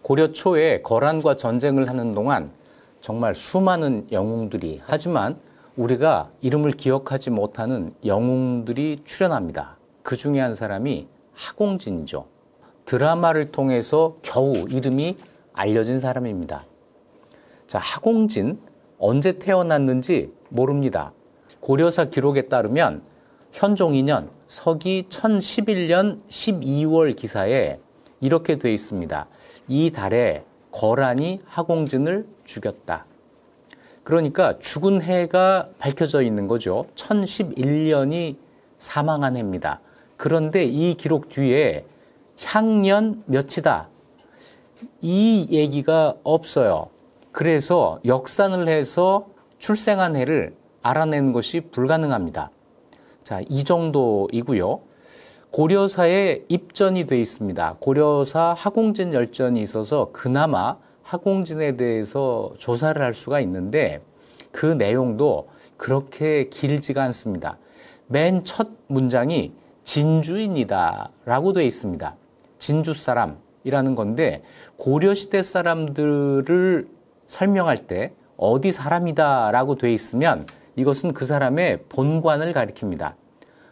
고려 초에 거란과 전쟁을 하는 동안 정말 수많은 영웅들이, 하지만 우리가 이름을 기억하지 못하는 영웅들이 출연합니다. 그 중에 한 사람이 하공진이죠. 드라마를 통해서 겨우 이름이 알려진 사람입니다. 자, 하공진 언제 태어났는지 모릅니다. 고려사 기록에 따르면 현종 2년 서기 1011년 12월 기사에 이렇게 돼 있습니다. 이 달에 거란이 하공진을 죽였다. 그러니까 죽은 해가 밝혀져 있는 거죠. 1011년이 사망한 해입니다. 그런데 이 기록 뒤에 향년 몇이다, 이 얘기가 없어요. 그래서 역산을 해서 출생한 해를 알아내는 것이 불가능합니다. 자, 이 정도이고요. 고려사에 입전이 돼 있습니다. 고려사 하공진 열전이 있어서 그나마 하공진에 대해서 조사를 할 수가 있는데 그 내용도 그렇게 길지가 않습니다. 맨 첫 문장이 진주인이다 라고 되어 있습니다. 진주 사람이라는 건데 고려시대 사람들을 설명할 때 어디 사람이다 라고 되어 있으면 이것은 그 사람의 본관을 가리킵니다.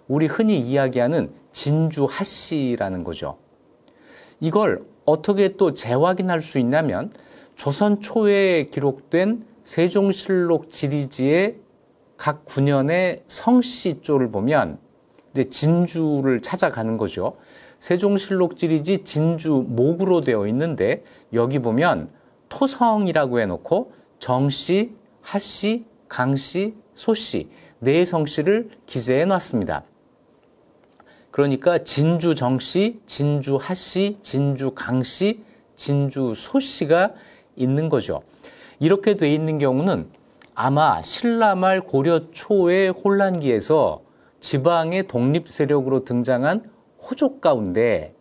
우리 흔히 이야기하는 진주 하씨라는 거죠. 이걸 어떻게 또 재확인할 수 있냐면 조선 초에 기록된 세종실록 지리지의 각 군현의 성씨조를 보면 이제 진주를 찾아가는 거죠. 세종실록 지리지 진주 목으로 되어 있는데 여기 보면 토성이라고 해놓고 정씨, 하씨, 강씨, 소씨 네 성씨를 기재해 놨습니다. 그러니까 진주 정씨, 진주 하씨, 진주 강씨, 진주 소씨가 있는 거죠. 이렇게 돼 있는 경우는 아마 신라말 고려 초의 혼란기에서 지방의 독립 세력으로 등장한 호족 가운데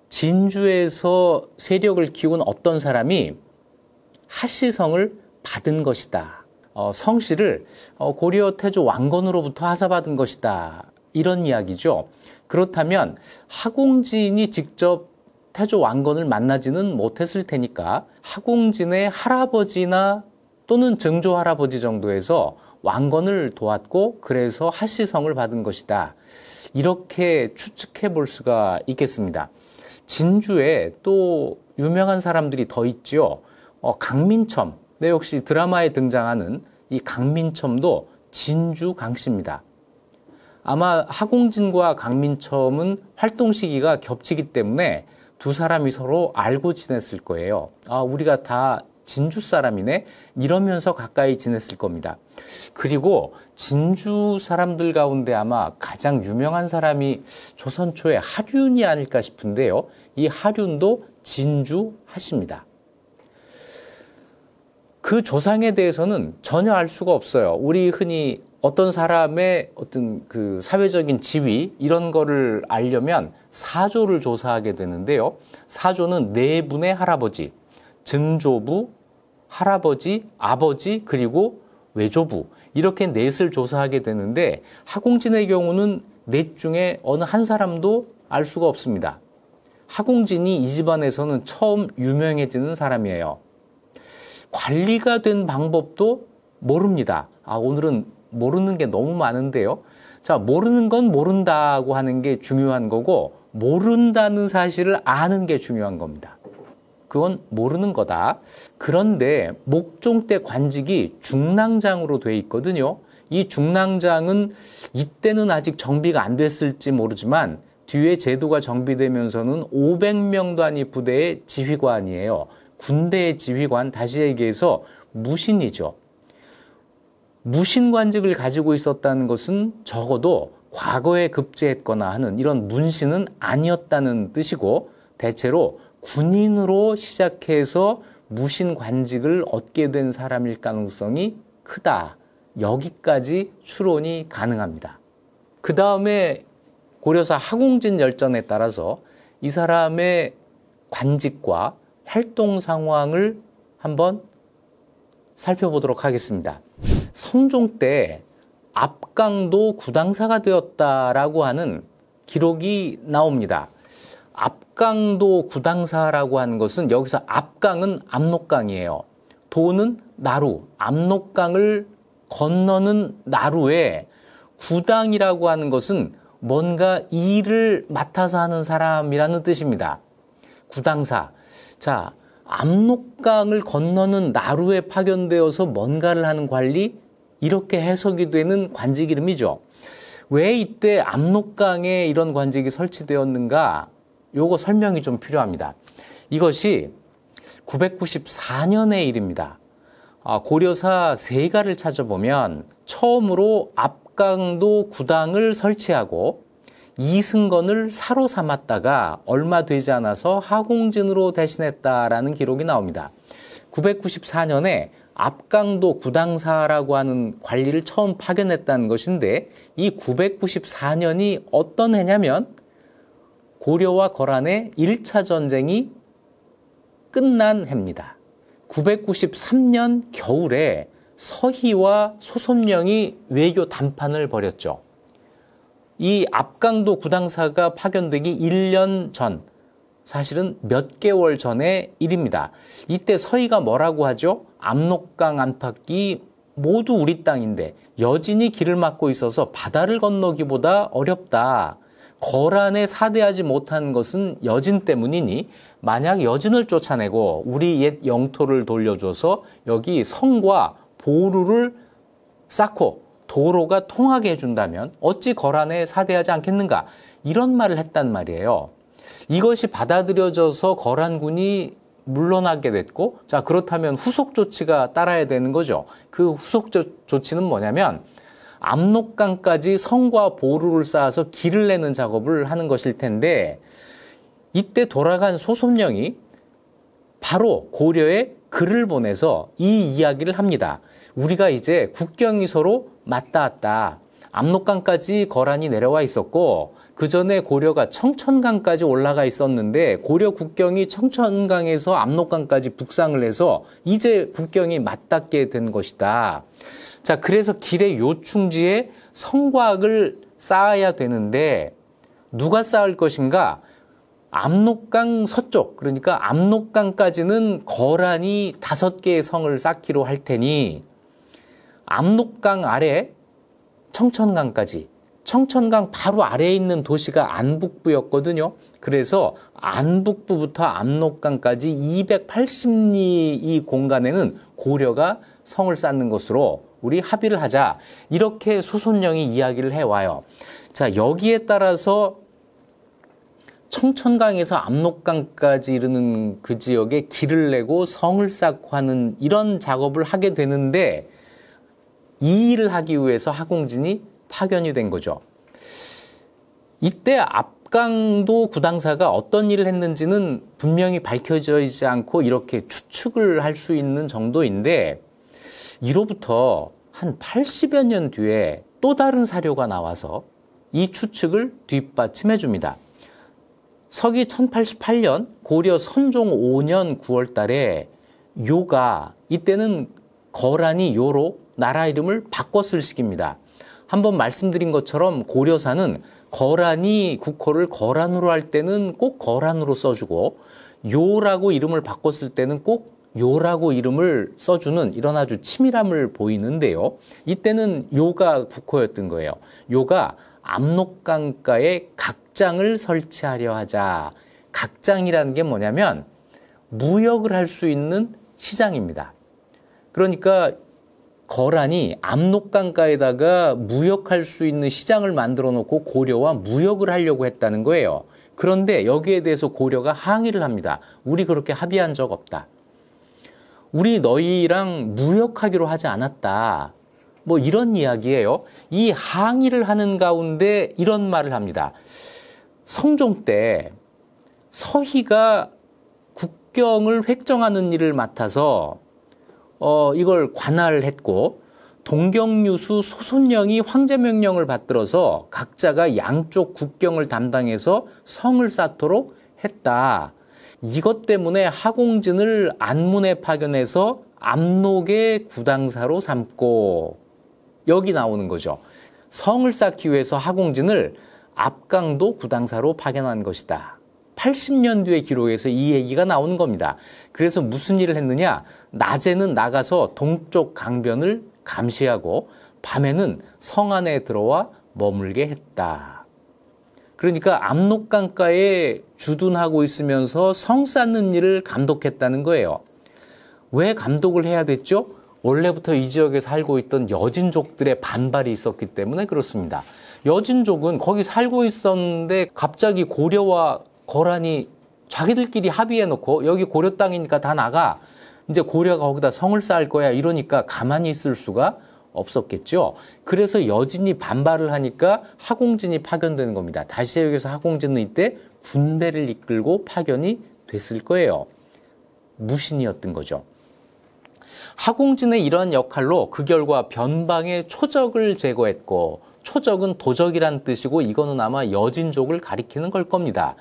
진주에서 세력을 키운 어떤 사람이 하씨성을 받은 것이다. 성씨를 고려 태조 왕건으로부터 하사받은 것이다. 이런 이야기죠. 그렇다면 하공진이 직접 태조 왕건을 만나지는 못했을 테니까 하공진의 할아버지나 또는 증조 할아버지 정도에서 왕건을 도왔고 그래서 하씨성을 받은 것이다. 이렇게 추측해 볼 수가 있겠습니다. 진주에 또 유명한 사람들이 더 있죠. 강민첨, 네, 역시 드라마에 등장하는 이 강민첨도 진주 강씨입니다. 아마 하공진과 강민첨은 활동 시기가 겹치기 때문에 두 사람이 서로 알고 지냈을 거예요. 아, 우리가 다 진주 사람이네? 이러면서 가까이 지냈을 겁니다. 그리고 진주 사람들 가운데 아마 가장 유명한 사람이 조선 초의 하륜이 아닐까 싶은데요. 이 하륜도 진주 하십니다. 그 조상에 대해서는 전혀 알 수가 없어요. 우리 흔히 어떤 사람의 어떤 그 사회적인 지위 이런 거를 알려면 사조를 조사하게 되는데요. 사조는 네 분의 할아버지, 증조부, 할아버지, 아버지, 그리고 외조부 이렇게 넷을 조사하게 되는데 하공진의 경우는 넷 중에 어느 한 사람도 알 수가 없습니다. 하공진이 이 집안에서는 처음 유명해지는 사람이에요. 관리가 된 방법도 모릅니다. 오늘은 모르는 게 너무 많은데요. 자, 모르는 건 모른다고 하는 게 중요한 거고 모른다는 사실을 아는 게 중요한 겁니다. 그건 모르는 거다. 그런데 목종 때 관직이 중랑장으로 돼 있거든요. 이 중랑장은 이때는 아직 정비가 안 됐을지 모르지만 뒤에 제도가 정비되면서는 500명 단위 부대의 지휘관이에요. 군대의 지휘관, 다시 얘기해서 무신이죠. 무신관직을 가지고 있었다는 것은 적어도 과거에 급제했거나 하는 이런 문신은 아니었다는 뜻이고 대체로 군인으로 시작해서 무신관직을 얻게 된 사람일 가능성이 크다. 여기까지 추론이 가능합니다. 그 다음에 고려사 하공진 열전에 따라서 이 사람의 관직과 활동 상황을 한번 살펴보도록 하겠습니다. 성종 때 압강도 구당사가 되었다라고 하는 기록이 나옵니다. 압강도 구당사라고 하는 것은 여기서 압강은 압록강이에요. 도는 나루, 압록강을 건너는 나루에 구당이라고 하는 것은 뭔가 일을 맡아서 하는 사람이라는 뜻입니다. 구당사. 자, 압록강을 건너는 나루에 파견되어서 뭔가를 하는 관리, 이렇게 해석이 되는 관직 이름이죠. 왜 이때 압록강에 이런 관직이 설치되었는가? 요거 설명이 좀 필요합니다. 이것이 994년의 일입니다. 고려사 세가를 찾아보면 처음으로 압강도 구당을 설치하고 이승건을 사로 삼았다가 얼마 되지 않아서 하공진으로 대신했다라는 기록이 나옵니다. 994년에 압강도 구당사라고 하는 관리를 처음 파견했다는 것인데 이 994년이 어떤 해냐면 고려와 거란의 1차 전쟁이 끝난 해입니다. 993년 겨울에 서희와 소손령이 외교 담판을 벌였죠. 이 압강도 구당사가 파견되기 1년 전, 사실은 몇 개월 전의 일입니다. 이때 서희가 뭐라고 하죠? 압록강 안팎이 모두 우리 땅인데 여진이 길을 막고 있어서 바다를 건너기보다 어렵다. 거란에 사대하지 못한 것은 여진 때문이니 만약 여진을 쫓아내고 우리 옛 영토를 돌려줘서 여기 성과 보루를 쌓고 도로가 통하게 해준다면 어찌 거란에 사대하지 않겠는가? 이런 말을 했단 말이에요. 이것이 받아들여져서 거란군이 물러나게 됐고, 자, 그렇다면 후속 조치가 따라야 되는 거죠. 그 후속 조치는 뭐냐면 압록강까지 성과 보루를 쌓아서 길을 내는 작업을 하는 것일 텐데, 이때 돌아간 소손령이 바로 고려에 글을 보내서 이 이야기를 합니다. 우리가 이제 국경이 서로 맞닿았다. 압록강까지 거란이 내려와 있었고 그 전에 고려가 청천강까지 올라가 있었는데 고려 국경이 청천강에서 압록강까지 북상을 해서 이제 국경이 맞닿게 된 것이다. 자, 그래서 길의 요충지에 성곽을 쌓아야 되는데 누가 쌓을 것인가? 압록강 서쪽, 그러니까 압록강까지는 거란이 5개의 성을 쌓기로 할 테니 압록강 아래 청천강까지, 청천강 바로 아래에 있는 도시가 안북부였거든요. 그래서 안북부부터 압록강까지 280리 이 공간에는 고려가 성을 쌓는 것으로 우리 합의를 하자. 이렇게 소손령이 이야기를 해와요. 자, 여기에 따라서 청천강에서 압록강까지 이르는 그 지역에 길을 내고 성을 쌓고 하는 이런 작업을 하게 되는데 이 일을 하기 위해서 하공진이 파견이 된 거죠. 이때 압강도 구당사가 어떤 일을 했는지는 분명히 밝혀져 있지 않고 이렇게 추측을 할 수 있는 정도인데 이로부터 한 80여 년 뒤에 또 다른 사료가 나와서 이 추측을 뒷받침해 줍니다. 서기 1088년 고려 선종 5년 9월 달에 요가, 이때는 거란이 요로 나라 이름을 바꿨을 시기입니다. 한번 말씀드린 것처럼 고려사는 거란이 국호를 거란으로 할 때는 꼭 거란으로 써주고 요라고 이름을 바꿨을 때는 꼭 요라고 이름을 써주는 이런 아주 치밀함을 보이는데요. 이때는 요가 국호였던 거예요. 요가 압록강가에 각장을 설치하려 하자. 각장이라는 게 뭐냐면 무역을 할 수 있는 시장입니다. 그러니까 거란이 압록강가에다가 무역할 수 있는 시장을 만들어 놓고 고려와 무역을 하려고 했다는 거예요. 그런데 여기에 대해서 고려가 항의를 합니다. 우리 그렇게 합의한 적 없다. 우리 너희랑 무역하기로 하지 않았다. 뭐 이런 이야기예요. 이 항의를 하는 가운데 이런 말을 합니다. 성종 때 서희가 국경을 획정하는 일을 맡아서 이걸 관할했고 동경유수 소손령이 황제명령을 받들어서 각자가 양쪽 국경을 담당해서 성을 쌓도록 했다. 이것 때문에 하공진을 안문에 파견해서 압록의 구당사로 삼고, 여기 나오는 거죠. 성을 쌓기 위해서 하공진을 압강도 구당사로 파견한 것이다. 80년도의 기록에서 이 얘기가 나오는 겁니다. 그래서 무슨 일을 했느냐? 낮에는 나가서 동쪽 강변을 감시하고 밤에는 성 안에 들어와 머물게 했다. 그러니까 압록강가에 주둔하고 있으면서 성 쌓는 일을 감독했다는 거예요. 왜 감독을 해야 됐죠? 원래부터 이 지역에 살고 있던 여진족들의 반발이 있었기 때문에 그렇습니다. 여진족은 거기 살고 있었는데 갑자기 고려와 거란이 자기들끼리 합의해놓고 여기 고려 땅이니까 다 나가. 이제 고려가 거기다 성을 쌓을 거야. 이러니까 가만히 있을 수가 없었겠죠. 그래서 여진이 반발을 하니까 하공진이 파견되는 겁니다. 다시 여기서 하공진은 이때 군대를 이끌고 파견이 됐을 거예요. 무신이었던 거죠. 하공진의 이러한 역할로 그 결과 변방의 초적을 제거했고, 초적은 도적이란 뜻이고 이거는 아마 여진족을 가리키는 걸 겁니다.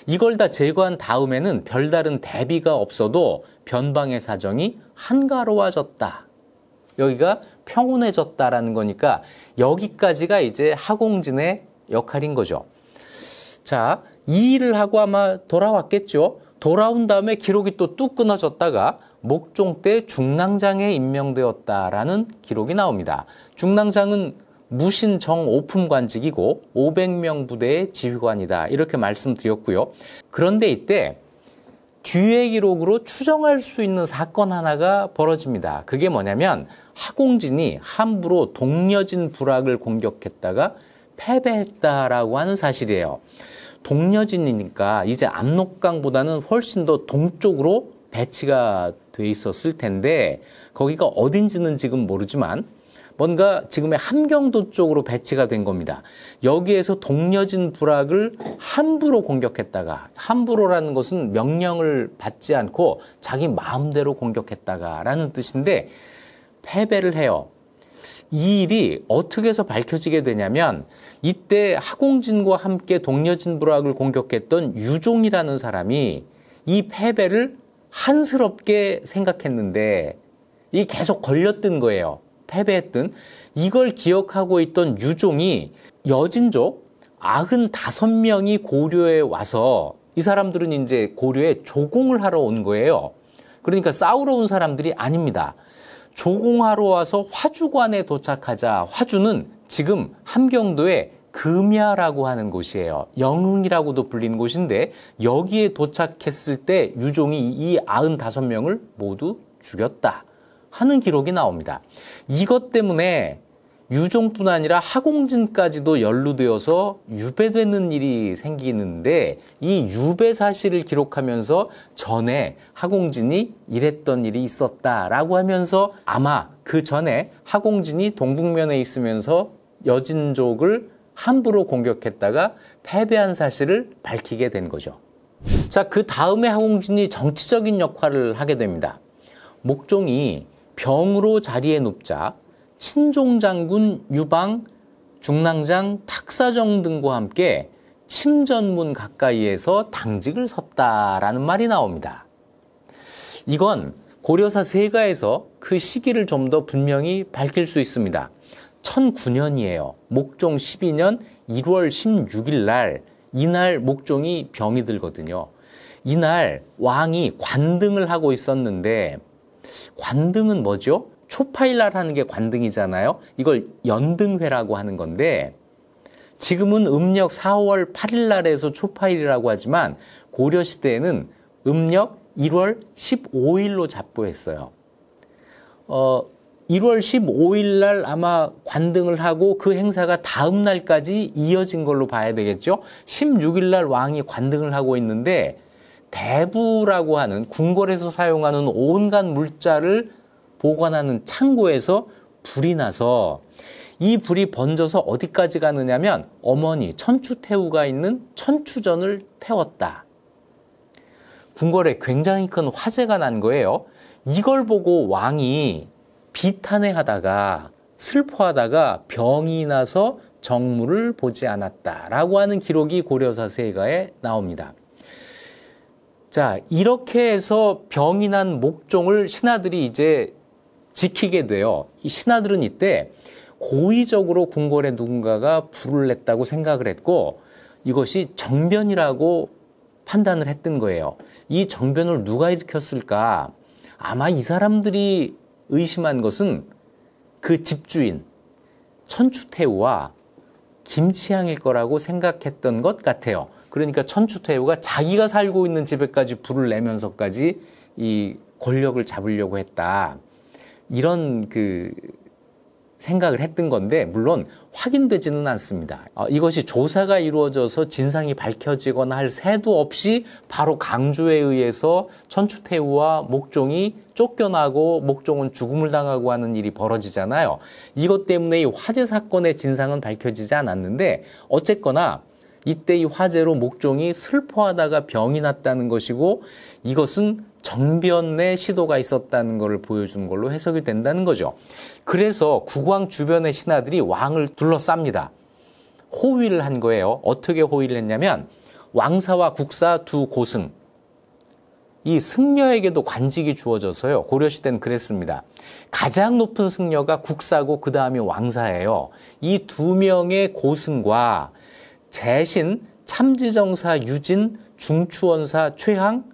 이걸 다 제거한 다음에는 별다른 대비가 없어도 변방의 사정이 한가로워졌다. 여기가 평온해졌다라는 거니까 여기까지가 이제 하공진의 역할인 거죠. 자, 이 일을 하고 아마 돌아왔겠죠. 돌아온 다음에 기록이 또 뚝 끊어졌다가 목종 때 중랑장에 임명되었다라는 기록이 나옵니다. 중랑장은 무신 정오품관직이고 500명 부대의 지휘관이다. 이렇게 말씀드렸고요. 그런데 이때 뒤의 기록으로 추정할 수 있는 사건 하나가 벌어집니다. 그게 뭐냐면 하공진이 함부로 동려진 부락을 공격했다가 패배했다라고 하는 사실이에요. 동려진이니까 이제 압록강보다는 훨씬 더 동쪽으로 배치가 돼 있었을 텐데 거기가 어딘지는 지금 모르지만 뭔가 지금의 함경도 쪽으로 배치가 된 겁니다. 여기에서 동려진 부락을 함부로 공격했다가, 함부로라는 것은 명령을 받지 않고 자기 마음대로 공격했다가라는 뜻인데 패배를 해요. 이 일이 어떻게 해서 밝혀지게 되냐면 이때 하공진과 함께 동려진 부락을 공격했던 유종이라는 사람이 이 패배를 한스럽게 생각했는데 이 계속 걸렸던 거예요. 패배했던. 이걸 기억하고 있던 유종이 여진족 95명이 고려에 와서 이 사람들은 이제 고려에 조공을 하러 온 거예요. 그러니까 싸우러 온 사람들이 아닙니다. 조공하러 와서 화주관에 도착하자 화주는 지금 함경도에 금야라고 하는 곳이에요. 영흥이라고도 불리는 곳인데 여기에 도착했을 때 유종이 이 95명을 모두 죽였다 하는 기록이 나옵니다. 이것 때문에 유종뿐 아니라 하공진까지도 연루되어서 유배되는 일이 생기는데 이 유배 사실을 기록하면서 전에 하공진이 이랬던 일이 있었다라고 하면서 아마 그 전에 하공진이 동북면에 있으면서 여진족을 함부로 공격했다가 패배한 사실을 밝히게 된 거죠. 자, 그 다음에 하공진이 정치적인 역할을 하게 됩니다. 목종이 병으로 자리에 눕자 친종장군 유방, 중랑장, 탁사정 등과 함께 침전문 가까이에서 당직을 섰다라는 말이 나옵니다. 이건 고려사 세가에서 그 시기를 좀 더 분명히 밝힐 수 있습니다. 1009년이에요. 목종 12년 1월 16일 날, 이날 목종이 병이 들거든요. 이날 왕이 관등을 하고 있었는데 관등은 뭐죠? 초파일날 하는 게 관등이잖아요. 이걸 연등회라고 하는 건데 지금은 음력 4월 8일 날에서 초파일이라고 하지만 고려시대에는 음력 1월 15일로 잡고 했어요. 1월 15일 날 아마 관등을 하고 그 행사가 다음 날까지 이어진 걸로 봐야 되겠죠. 16일 날 왕이 관등을 하고 있는데 대부라고 하는 궁궐에서 사용하는 온갖 물자를 보관하는 창고에서 불이 나서 이 불이 번져서 어디까지 가느냐면 어머니 천추태후가 있는 천추전을 태웠다. 궁궐에 굉장히 큰 화재가 난 거예요. 이걸 보고 왕이 비탄해하다가 슬퍼하다가 병이 나서 정무를 보지 않았다라고 하는 기록이 고려사 세가에 나옵니다. 자, 이렇게 해서 병이 난 목종을 신하들이 이제 지키게 돼요. 이 신하들은 이때 고의적으로 궁궐에 누군가가 불을 냈다고 생각을 했고 이것이 정변이라고 판단을 했던 거예요. 이 정변을 누가 일으켰을까? 아마 이 사람들이 의심한 것은 그 집주인 천추태후와 김치향일 거라고 생각했던 것 같아요. 그러니까 천추태후가 자기가 살고 있는 집에까지 불을 내면서까지 이 권력을 잡으려고 했다. 이런 생각을 했던 건데, 물론 확인되지는 않습니다. 이것이 조사가 이루어져서 진상이 밝혀지거나 할 새도 없이 바로 강조에 의해서 천추태후와 목종이 쫓겨나고 목종은 죽음을 당하고 하는 일이 벌어지잖아요. 이것 때문에 이 화재 사건의 진상은 밝혀지지 않았는데, 어쨌거나 이때 이 화재로 목종이 슬퍼하다가 병이 났다는 것이고, 이것은 정변의 시도가 있었다는 것을 보여주는 걸로 해석이 된다는 거죠. 그래서 국왕 주변의 신하들이 왕을 둘러쌉니다. 호위를 한 거예요. 어떻게 호위를 했냐면 왕사와 국사 두 고승, 이 승려에게도 관직이 주어져서요. 고려시대는 그랬습니다. 가장 높은 승려가 국사고 그 다음이 왕사예요. 이 두 명의 고승과 재신, 참지정사 유진, 중추원사 최항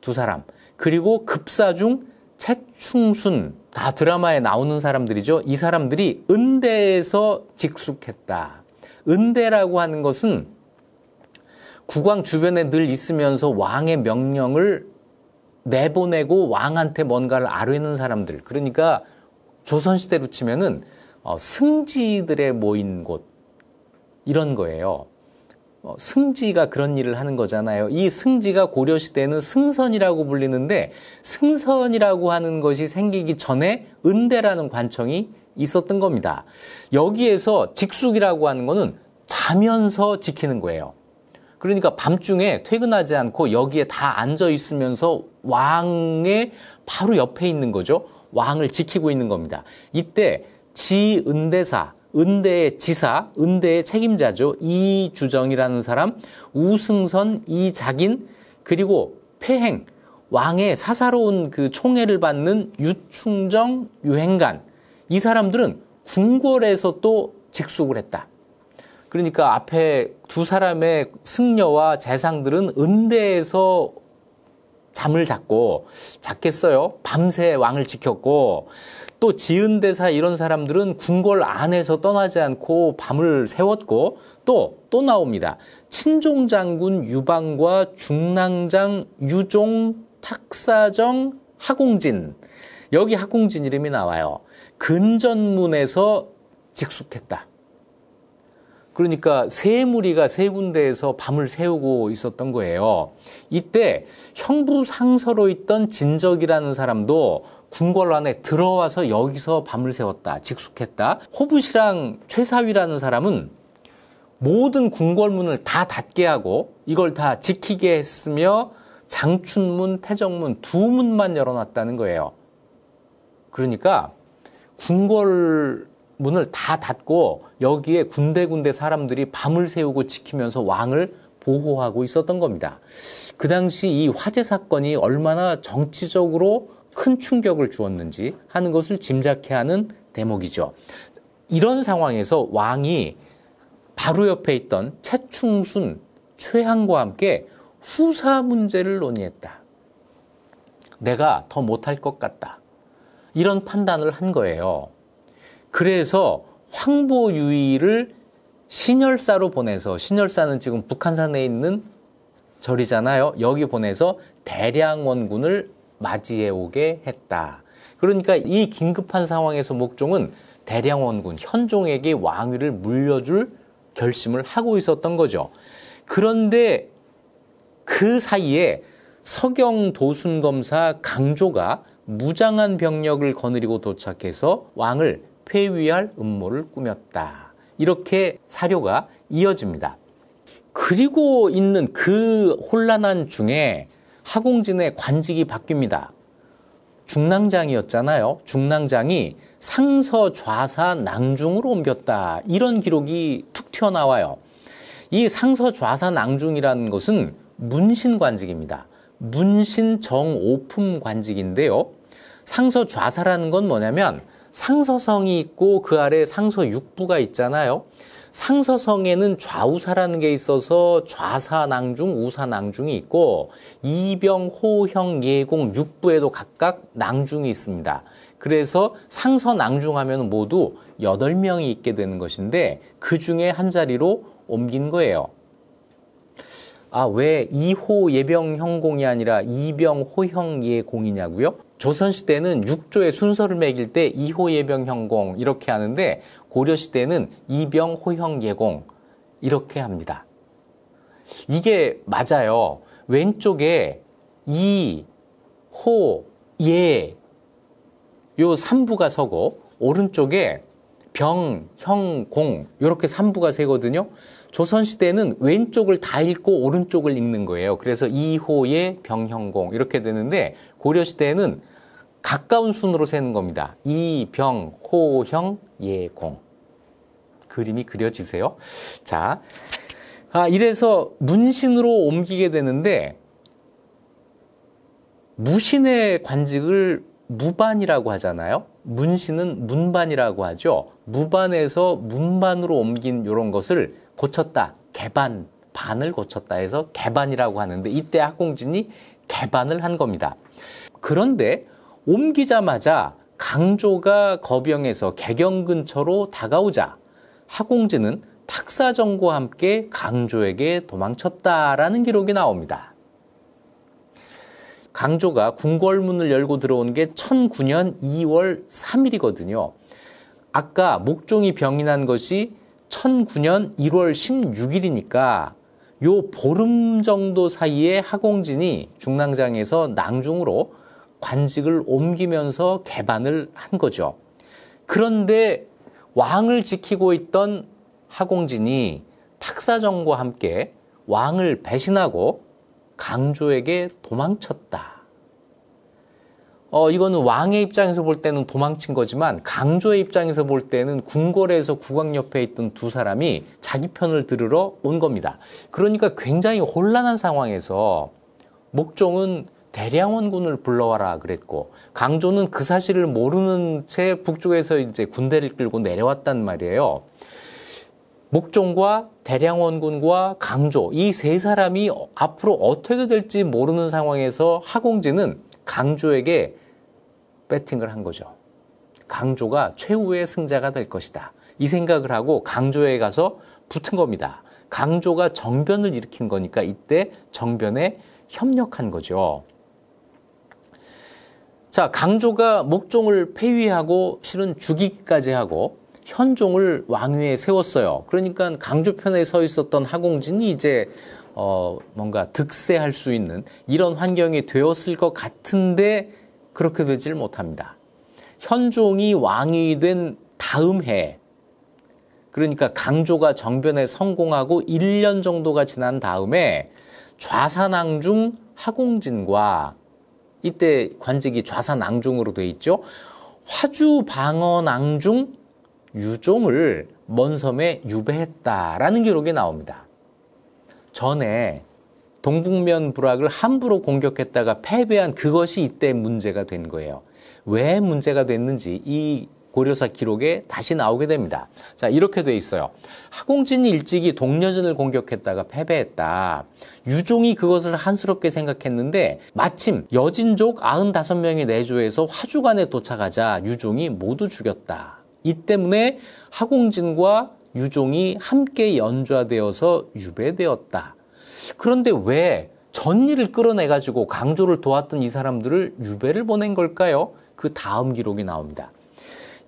두 사람, 그리고 급사중 최충순, 다 드라마에 나오는 사람들이죠. 이 사람들이 은대에서 직숙했다. 은대라고 하는 것은 국왕 주변에 늘 있으면서 왕의 명령을 내보내고 왕한테 뭔가를 아뢰는 사람들. 그러니까 조선시대로 치면은 승지들의 모인 곳, 이런 거예요. 승지가 그런 일을 하는 거잖아요. 이 승지가 고려시대는 승선이라고 불리는데, 승선이라고 하는 것이 생기기 전에 은대라는 관청이 있었던 겁니다. 여기에서 직숙이라고 하는 거는 자면서 지키는 거예요. 그러니까 밤중에 퇴근하지 않고 여기에 다 앉아 있으면서 왕의 바로 옆에 있는 거죠. 왕을 지키고 있는 겁니다. 이때 지은대사, 은대의 지사, 은대의 책임자죠. 이주정이라는 사람, 우승선, 이작인, 그리고 폐행, 왕의 사사로운 그 총애를 받는 유충정, 유행간, 이 사람들은 궁궐에서 또 직숙을 했다. 그러니까 앞에 두 사람의 승려와 재상들은 은대에서 잠을 잤겠어요. 밤새 왕을 지켰고, 또 지은대사 이런 사람들은 궁궐 안에서 떠나지 않고 밤을 새웠고, 또 나옵니다. 친종장군 유방과 중랑장 유종 탁사정 하공진, 여기 하공진 이름이 나와요. 근전문에서 직숙했다. 그러니까 세 무리가 세 군데에서 밤을 새우고 있었던 거예요. 이때 형부 상서로 있던 진적이라는 사람도 궁궐 안에 들어와서 여기서 밤을 새웠다. 직숙했다. 호부시랑 최사위라는 사람은 모든 궁궐문을 다 닫게 하고 이걸 다 지키게 했으며 장춘문, 태정문 두 문만 열어놨다는 거예요. 그러니까 궁궐 문을 다 닫고 여기에 군데군데 사람들이 밤을 새우고 지키면서 왕을 보호하고 있었던 겁니다. 그 당시 이 화재 사건이 얼마나 정치적으로 큰 충격을 주었는지 하는 것을 짐작케 하는 대목이죠. 이런 상황에서 왕이 바로 옆에 있던 최충순, 최항과 함께 후사 문제를 논의했다. 내가 더 못할 것 같다. 이런 판단을 한 거예요. 그래서 황보유의를 신열사로 보내서, 신열사는 지금 북한산에 있는 절이잖아요. 여기 보내서 대량원군을 맞이해 오게 했다. 그러니까 이 긴급한 상황에서 목종은 대량원군, 현종에게 왕위를 물려줄 결심을 하고 있었던 거죠. 그런데 그 사이에 서경 도순검사 강조가 무장한 병력을 거느리고 도착해서 왕을 폐위할 음모를 꾸몄다. 이렇게 사료가 이어집니다. 그리고 있는 그 혼란한 중에 하공진의 관직이 바뀝니다. 중랑장이었잖아요. 중랑장이 상서좌사 낭중으로 옮겼다. 이런 기록이 툭 튀어나와요. 이 상서좌사 낭중이라는 것은 문신관직입니다. 문신 정오품 관직인데요. 상서좌사라는 건 뭐냐면 상서성이 있고 그 아래 상서육부가 있잖아요. 상서성에는 좌우사라는 게 있어서 좌사낭중, 우사낭중이 있고 이병, 호형, 예공, 육부에도 각각 낭중이 있습니다. 그래서 상서낭중하면 모두 8명이 있게 되는 것인데 그 중에 한 자리로 옮긴 거예요. 아, 왜 이호 예병형공이 아니라 이병 호형 예공이냐고요? 조선시대는 6조의 순서를 매길 때 이호 예병형공 이렇게 하는데 고려시대는 이병 호형 예공 이렇게 합니다. 이게 맞아요. 왼쪽에 이, 호, 예 요 3부가 서고 오른쪽에 병, 형, 공 이렇게 3부가 세거든요. 조선시대는 왼쪽을 다 읽고 오른쪽을 읽는 거예요. 그래서 이호예 병형공 이렇게 되는데 고려시대에는 가까운 순으로 세는 겁니다. 이병, 호형, 예공. 그림이 그려지세요? 자, 이래서 문신으로 옮기게 되는데 무신의 관직을 무반이라고 하잖아요. 문신은 문반이라고 하죠. 무반에서 문반으로 옮긴 이런 것을 고쳤다. 개반, 반을 고쳤다 해서 개반이라고 하는데 이때 학공진이 개반을 한 겁니다. 그런데 옮기자마자 강조가 거병에서 개경 근처로 다가오자 학공진은 탁사정과 함께 강조에게 도망쳤다라는 기록이 나옵니다. 강조가 궁궐문을 열고 들어온 게 1009년 2월 3일이거든요. 아까 목종이 병이 난 것이 1009년 1월 16일이니까 요 보름 정도 사이에 학공진이 중랑장에서 낭중으로 관직을 옮기면서 개반을 한 거죠. 그런데 왕을 지키고 있던 학공진이 탁사정과 함께 왕을 배신하고 강조에게 도망쳤다. 이거는 왕의 입장에서 볼 때는 도망친 거지만 강조의 입장에서 볼 때는 궁궐에서 국왕 옆에 있던 두 사람이 자기 편을 들으러 온 겁니다. 그러니까 굉장히 혼란한 상황에서 목종은 대량원군을 불러와라 그랬고 강조는 그 사실을 모르는 채 북쪽에서 이제 군대를 끌고 내려왔단 말이에요. 목종과 대량원군과 강조 이 세 사람이 앞으로 어떻게 될지 모르는 상황에서 학공진은 강조에게 배팅을 한 거죠. 강조가 최후의 승자가 될 것이다. 이 생각을 하고 강조에 가서 붙은 겁니다. 강조가 정변을 일으킨 거니까 이때 정변에 협력한 거죠. 자, 강조가 목종을 폐위하고 실은 죽이기까지 하고 현종을 왕위에 세웠어요. 그러니까 강조 편에 서 있었던 학공진이 이제 뭔가 득세할 수 있는 이런 환경이 되었을 것 같은데 그렇게 되질 못합니다. 현종이 왕이 된 다음 해, 그러니까 강조가 정변에 성공하고 1년 정도가 지난 다음에 좌사낭중 학공진과 이때 관직이 좌사낭중으로 돼 있죠. 화주방어낭중 유종을 먼섬에 유배했다라는 기록이 나옵니다. 전에 동북면 부락을 함부로 공격했다가 패배한 그것이 이때 문제가 된 거예요. 왜 문제가 됐는지 이 고려사 기록에 다시 나오게 됩니다. 자, 이렇게 돼 있어요. 학공진이 일찍이 동려전을 공격했다가 패배했다. 유종이 그것을 한스럽게 생각했는데 마침 여진족 95명의 내조에서 화주관에 도착하자 유종이 모두 죽였다. 이 때문에 학공진과 유종이 함께 연좌되어서 유배되었다. 그런데 왜 전리를 끌어내가지고 강조를 도왔던 이 사람들을 유배를 보낸 걸까요? 그 다음 기록이 나옵니다.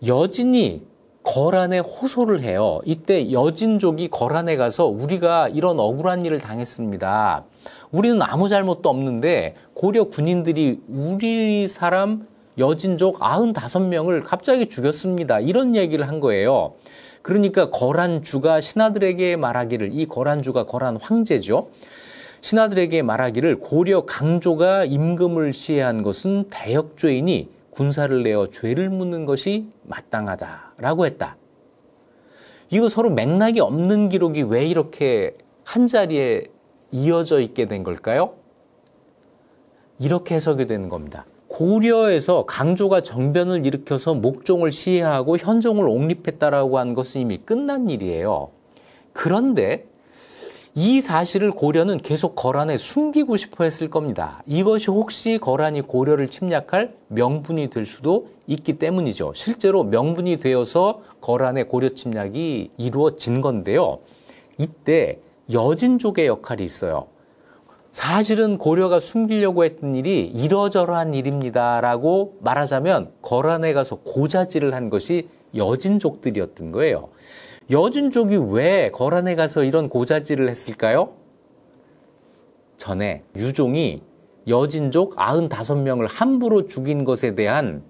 여진이 거란에 호소를 해요. 이때 여진족이 거란에 가서 우리가 이런 억울한 일을 당했습니다. 우리는 아무 잘못도 없는데 고려 군인들이 우리 사람 여진족 95명을 갑자기 죽였습니다. 이런 얘기를 한 거예요. 그러니까 거란주가 신하들에게 말하기를, 이 거란주가 거란 황제죠. 신하들에게 말하기를 고려 강조가 임금을 시해한 것은 대역죄이니 군사를 내어 죄를 묻는 것이 마땅하다라고 했다. 이거 서로 맥락이 없는 기록이 왜 이렇게 한 자리에 이어져 있게 된 걸까요? 이렇게 해석이 되는 겁니다. 고려에서 강조가 정변을 일으켜서 목종을 시해하고 현종을 옹립했다라고 한 것은 이미 끝난 일이에요. 그런데 이 사실을 고려는 계속 거란에 숨기고 싶어 했을 겁니다. 이것이 혹시 거란이 고려를 침략할 명분이 될 수도 있기 때문이죠. 실제로 명분이 되어서 거란의 고려 침략이 이루어진 건데요. 이때 여진족의 역할이 있어요. 사실은 고려가 숨기려고 했던 일이 이러저러한 일입니다라고 말하자면 거란에 가서 고자질을 한 것이 여진족들이었던 거예요. 여진족이 왜 거란에 가서 이런 고자질을 했을까요? 전에 유종이 여진족 95명을 함부로 죽인 것에 대한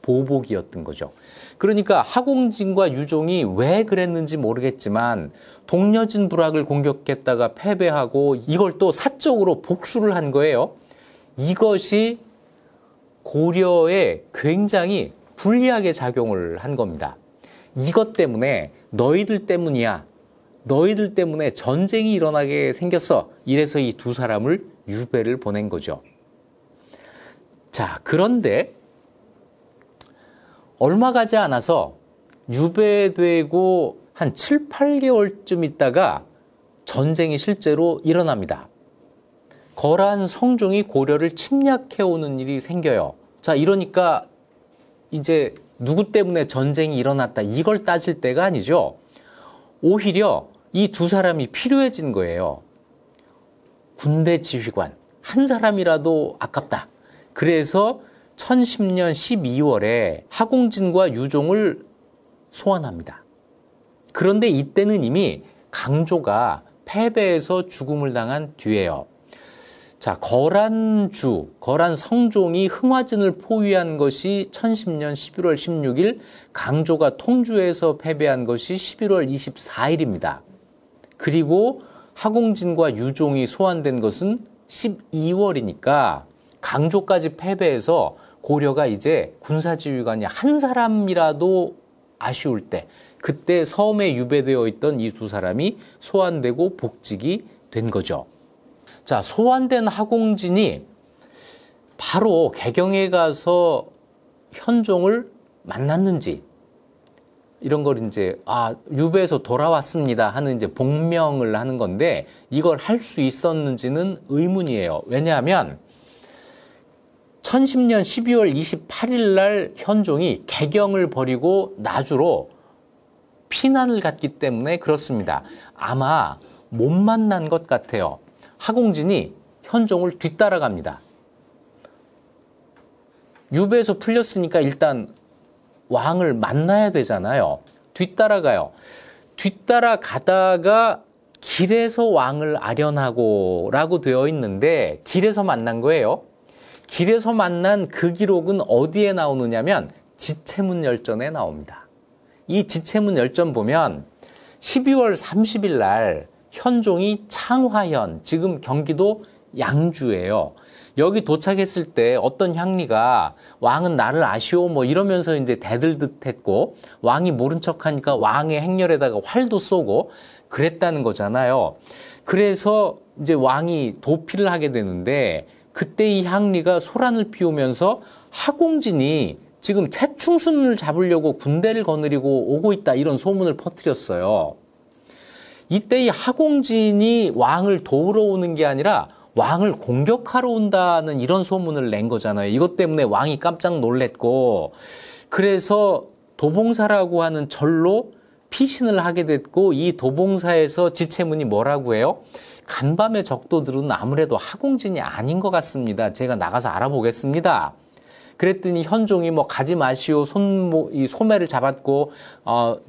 보복이었던 거죠. 그러니까 하공진과 유종이 왜 그랬는지 모르겠지만 동여진 부락을 공격했다가 패배하고 이걸 또 사적으로 복수를 한 거예요. 이것이 고려에 굉장히 불리하게 작용을 한 겁니다. 이것 때문에 너희들 때문이야. 너희들 때문에 전쟁이 일어나게 생겼어. 이래서 이 두 사람을 유배를 보낸 거죠. 자, 그런데 얼마 가지 않아서 유배되고 한 7, 8개월쯤 있다가 전쟁이 실제로 일어납니다. 거란 성종이 고려를 침략해오는 일이 생겨요. 자, 이러니까 이제 누구 때문에 전쟁이 일어났다 이걸 따질 때가 아니죠. 오히려 이 두 사람이 필요해진 거예요. 군대 지휘관 한 사람이라도 아깝다. 그래서 1010년 12월에 하공진과 유종을 소환합니다. 그런데 이때는 이미 강조가 패배해서 죽음을 당한 뒤에요. 자, 거란 성종이 흥화진을 포위한 것이 1010년 11월 16일, 강조가 통주에서 패배한 것이 11월 24일입니다. 그리고 하공진과 유종이 소환된 것은 12월이니까 강조까지 패배해서 고려가 이제 군사지휘관이 한 사람이라도 아쉬울 때, 그때 섬에 유배되어 있던 이 두 사람이 소환되고 복직이 된 거죠. 자, 소환된 하공진이 바로 개경에 가서 현종을 만났는지, 이런 걸 이제, 유배에서 돌아왔습니다 하는 이제 복명을 하는 건데, 이걸 할 수 있었는지는 의문이에요. 왜냐하면, 1010년 12월 28일 날 현종이 개경을 버리고 나주로 피난을 갔기 때문에 그렇습니다. 아마 못 만난 것 같아요. 하공진이 현종을 뒤따라갑니다. 유배에서 풀렸으니까 일단 왕을 만나야 되잖아요. 뒤따라가요. 뒤따라가다가 길에서 왕을 아련하고 라고 되어 있는데 길에서 만난 거예요. 길에서 만난 그 기록은 어디에 나오느냐면 지체문 열전에 나옵니다. 이 지체문 열전 보면 12월 30일 날 현종이 창화현, 지금 경기도 양주예요. 여기 도착했을 때 어떤 향리가 왕은 나를 아시오 뭐 이러면서 이제 대들듯 했고, 왕이 모른 척 하니까 왕의 행렬에다가 활도 쏘고 그랬다는 거잖아요. 그래서 이제 왕이 도피를 하게 되는데, 그때 이 향리가 소란을 피우면서 하공진이 지금 태충순을 잡으려고 군대를 거느리고 오고 있다, 이런 소문을 퍼뜨렸어요. 이때 이 하공진이 왕을 도우러 오는 게 아니라 왕을 공격하러 온다는 이런 소문을 낸 거잖아요. 이것 때문에 왕이 깜짝 놀랬고, 그래서 도봉사라고 하는 절로 피신을 하게 됐고, 이 도봉사에서 지체문이 뭐라고 해요? 간밤의 적도들은 아무래도 하공진이 아닌 것 같습니다. 제가 나가서 알아보겠습니다. 그랬더니 현종이 뭐 가지 마시오, 이 소매를 잡았고,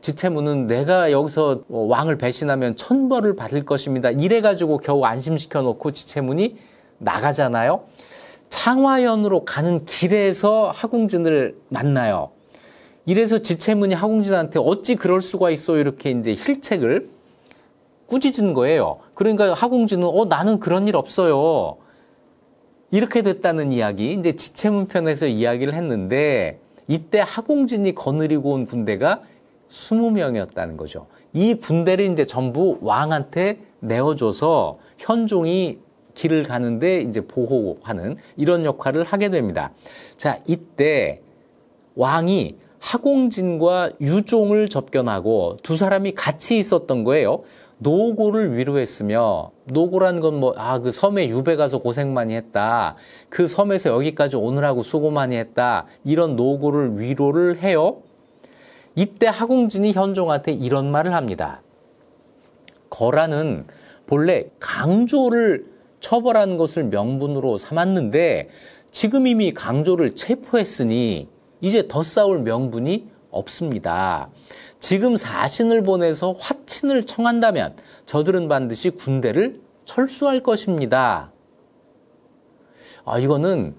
지체문은 내가 여기서 왕을 배신하면 천벌을 받을 것입니다. 이래가지고 겨우 안심시켜 놓고 지체문이 나가잖아요. 창화현으로 가는 길에서 하공진을 만나요. 이래서 지체문이 하공진한테 어찌 그럴 수가 있어, 이렇게 이제 힐책을 꾸짖은 거예요. 그러니까 하공진은 나는 그런 일 없어요. 이렇게 됐다는 이야기, 이제 지체문 편에서 이야기를 했는데, 이때 하공진이 거느리고 온 군대가 20명이었다는 거죠. 이 군대를 이제 전부 왕한테 내어줘서 현종이 길을 가는데 이제 보호하는 이런 역할을 하게 됩니다. 자, 이때 왕이 하공진과 유종을 접견하고 두 사람이 같이 있었던 거예요. 노고를 위로했으며, 노고라는 건 뭐, 그 섬에 유배 가서 고생 많이 했다. 그 섬에서 여기까지 오느라고 수고 많이 했다. 이런 노고를 위로를 해요. 이때 하공진이 현종한테 이런 말을 합니다. 거란은 본래 강조를 처벌하는 것을 명분으로 삼았는데 지금 이미 강조를 체포했으니 이제 더 싸울 명분이 없습니다. 지금 사신을 보내서 화친을 청한다면 저들은 반드시 군대를 철수할 것입니다. 이거는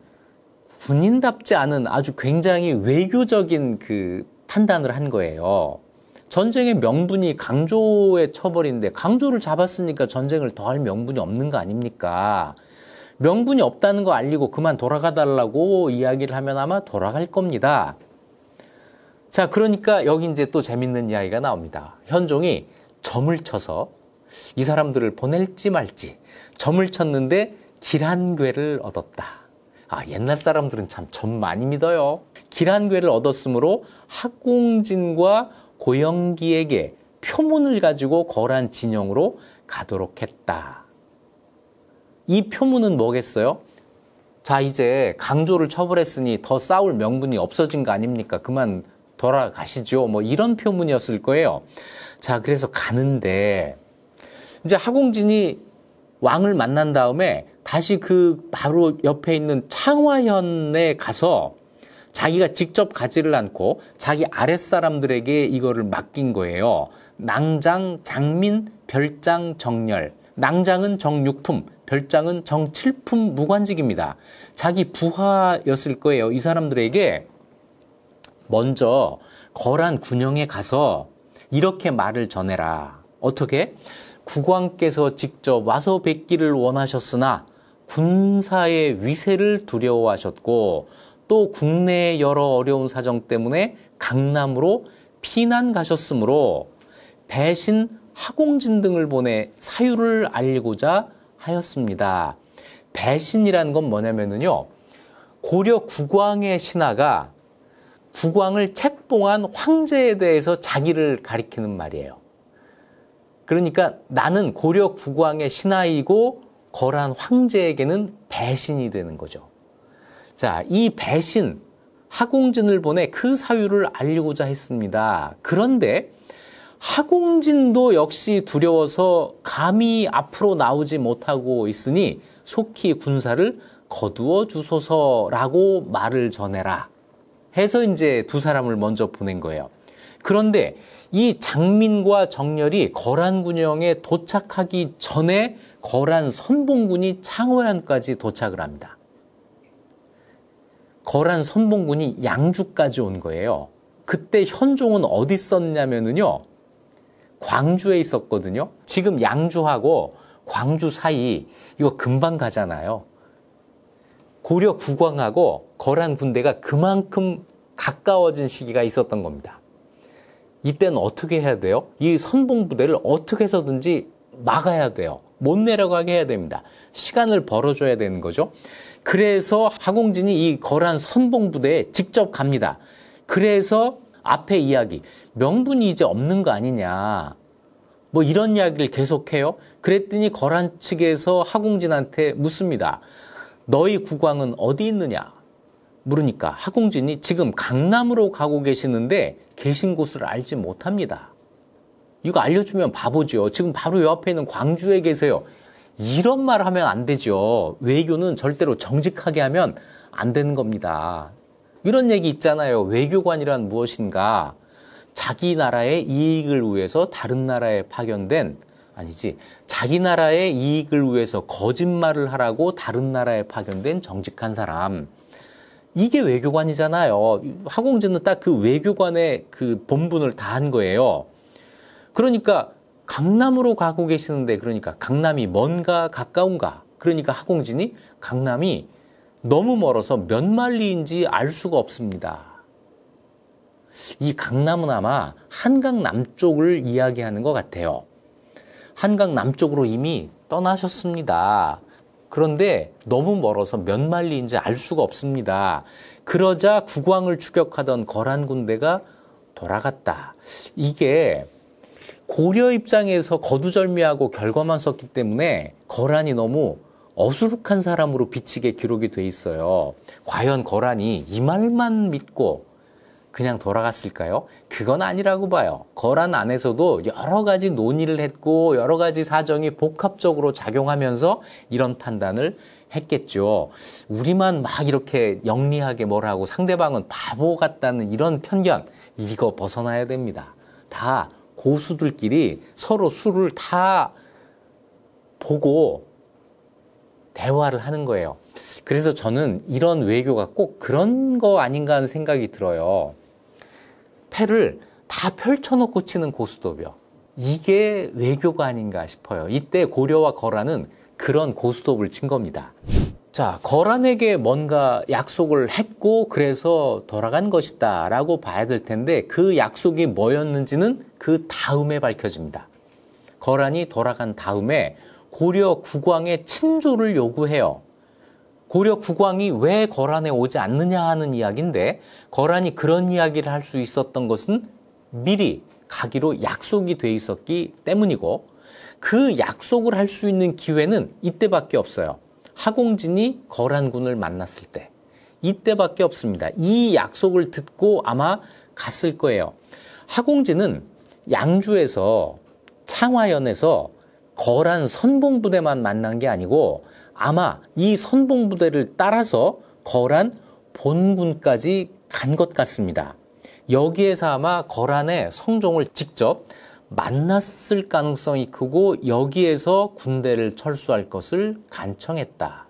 군인답지 않은 아주 굉장히 외교적인 그 판단을 한 거예요. 전쟁의 명분이 강조의 처벌인데 강조를 잡았으니까 전쟁을 더 할 명분이 없는 거 아닙니까? 명분이 없다는 거 알리고 그만 돌아가 달라고 이야기를 하면 아마 돌아갈 겁니다. 자, 그러니까 여기 이제 또 재밌는 이야기가 나옵니다. 현종이 점을 쳐서 이 사람들을 보낼지 말지 점을 쳤는데 길한괴를 얻었다. 옛날 사람들은 참 점 많이 믿어요. 길한괴를 얻었으므로 하공진과 고영기에게 표문을 가지고 거란 진영으로 가도록 했다. 이 표문은 뭐겠어요? 자, 이제 강조를 처벌했으니 더 싸울 명분이 없어진 거 아닙니까? 그만 돌아가시죠. 뭐 이런 표문이었을 거예요. 자, 그래서 가는데 이제 하공진이 왕을 만난 다음에 다시 그 바로 옆에 있는 창화현에 가서 자기가 직접 가지를 않고 자기 아랫사람들에게 이거를 맡긴 거예요. 낭장, 장민, 별장, 정렬. 낭장은 정육품, 별장은 정칠품 무관직입니다. 자기 부하였을 거예요. 이 사람들에게 먼저 거란 군영에 가서 이렇게 말을 전해라. 어떻게? 국왕께서 직접 와서 뵙기를 원하셨으나 군사의 위세를 두려워하셨고 또 국내의 여러 어려운 사정 때문에 강남으로 피난 가셨으므로 배신 하공진 등을 보내 사유를 알리고자 하였습니다. 배신이라는 건 뭐냐면요. 고려 국왕의 신하가 국왕을 책봉한 황제에 대해서 자기를 가리키는 말이에요. 그러니까 나는 고려 국왕의 신하이고 거란 황제에게는 배신이 되는 거죠. 자, 이 배신, 하공진을 보내 그 사유를 알리고자 했습니다. 그런데 하공진도 역시 두려워서 감히 앞으로 나오지 못하고 있으니 속히 군사를 거두어 주소서라고 말을 전해라 해서 이제 두 사람을 먼저 보낸 거예요. 그런데 이 장민과 정렬이 거란 군영에 도착하기 전에 거란 선봉군이 창호현까지 도착을 합니다. 거란 선봉군이 양주까지 온 거예요. 그때 현종은 어디 있었냐면요. 광주에 있었거든요. 지금 양주하고 광주 사이 이거 금방 가잖아요. 고려 국왕하고 거란 군대가 그만큼 가까워진 시기가 있었던 겁니다. 이때는 어떻게 해야 돼요? 이 선봉부대를 어떻게 해서든지 막아야 돼요. 못 내려가게 해야 됩니다. 시간을 벌어줘야 되는 거죠. 그래서 하공진이 이 거란 선봉부대에 직접 갑니다. 그래서 앞에 이야기, 명분이 이제 없는 거 아니냐. 뭐 이런 이야기를 계속해요. 그랬더니 거란 측에서 하공진한테 묻습니다. 너희 국왕은 어디 있느냐? 물으니까 하공진이 지금 강남으로 가고 계시는데 계신 곳을 알지 못합니다. 이거 알려주면 바보죠. 지금 바로 요 앞에 있는 광주에 계세요. 이런 말 하면 안 되죠. 외교는 절대로 정직하게 하면 안 되는 겁니다. 이런 얘기 있잖아요. 외교관이란 무엇인가? 자기 나라의 이익을 위해서 다른 나라에 파견된, 아니지, 자기 나라의 이익을 위해서 거짓말을 하라고 다른 나라에 파견된 정직한 사람. 이게 외교관이잖아요. 하공진은 딱 그 외교관의 그 본분을 다 한 거예요. 그러니까 강남으로 가고 계시는데, 그러니까 강남이 먼가 가까운가? 그러니까 하공진이 강남이 너무 멀어서 몇 마리인지 알 수가 없습니다. 이 강남은 아마 한강 남쪽을 이야기하는 것 같아요. 한강 남쪽으로 이미 떠나셨습니다. 그런데 너무 멀어서 몇 마리인지 알 수가 없습니다. 그러자 국왕을 추격하던 거란 군대가 돌아갔다. 이게 고려 입장에서 거두절미하고 결과만 썼기 때문에 거란이 너무 어수룩한 사람으로 비치게 기록이 돼 있어요. 과연 거란이 이 말만 믿고 그냥 돌아갔을까요? 그건 아니라고 봐요. 거란 안에서도 여러 가지 논의를 했고 여러 가지 사정이 복합적으로 작용하면서 이런 판단을 했겠죠. 우리만 막 이렇게 영리하게 뭘 하고 상대방은 바보 같다는 이런 편견, 이거 벗어나야 됩니다. 다 고수들끼리 서로 수를 다 보고 대화를 하는 거예요. 그래서 저는 이런 외교가 꼭 그런 거 아닌가 하는 생각이 들어요. 패를 다 펼쳐놓고 치는 고스톱이요. 이게 외교가 아닌가 싶어요. 이때 고려와 거란은 그런 고스톱을 친 겁니다. 자, 거란에게 뭔가 약속을 했고 그래서 돌아간 것이다 라고 봐야 될 텐데 그 약속이 뭐였는지는 그 다음에 밝혀집니다. 거란이 돌아간 다음에 고려 국왕의 친조를 요구해요. 고려 국왕이 왜 거란에 오지 않느냐 하는 이야기인데 거란이 그런 이야기를 할 수 있었던 것은 미리 가기로 약속이 돼 있었기 때문이고 그 약속을 할 수 있는 기회는 이때밖에 없어요. 하공진이 거란군을 만났을 때 이때밖에 없습니다. 이 약속을 듣고 아마 갔을 거예요. 하공진은 양주에서 창화연에서 거란 선봉부대만 만난 게 아니고 아마 이 선봉부대를 따라서 거란 본군까지 간 것 같습니다. 여기에서 아마 거란의 성종을 직접 만났을 가능성이 크고 여기에서 군대를 철수할 것을 간청했다.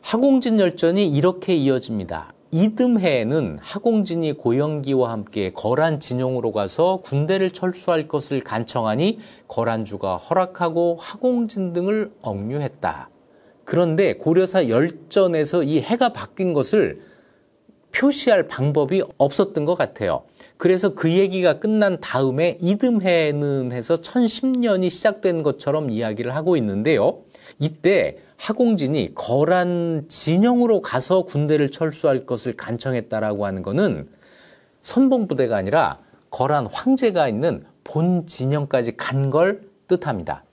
하공진 열전이 이렇게 이어집니다. 이듬해에는 하공진이 고영기와 함께 거란 진영으로 가서 군대를 철수할 것을 간청하니 거란주가 허락하고 하공진 등을 억류했다. 그런데 고려사 열전에서 이 해가 바뀐 것을 표시할 방법이 없었던 것 같아요. 그래서 그 얘기가 끝난 다음에 이듬해는 해서 1010년이 시작된 것처럼 이야기를 하고 있는데요. 이때 하공진이 거란 진영으로 가서 군대를 철수할 것을 간청했다라고 하는 것은 선봉부대가 아니라 거란 황제가 있는 본 진영까지 간 걸 뜻합니다.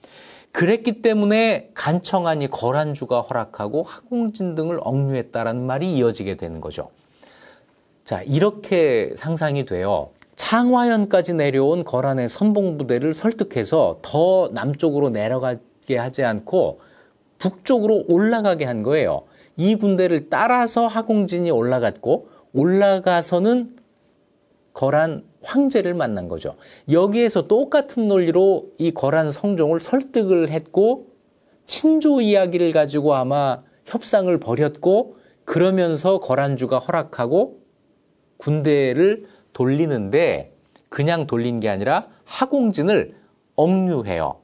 그랬기 때문에 간청하니 거란주가 허락하고 하공진 등을 억류했다라는 말이 이어지게 되는 거죠. 자, 이렇게 상상이 돼요. 창화연까지 내려온 거란의 선봉부대를 설득해서 더 남쪽으로 내려가게 하지 않고 북쪽으로 올라가게 한 거예요. 이 군대를 따라서 하공진이 올라갔고 올라가서는 거란 황제를 만난 거죠. 여기에서 똑같은 논리로 이 거란 성종을 설득을 했고 친조 이야기를 가지고 아마 협상을 벌였고 그러면서 거란주가 허락하고 군대를 돌리는데 그냥 돌린 게 아니라 하공진을 억류해요.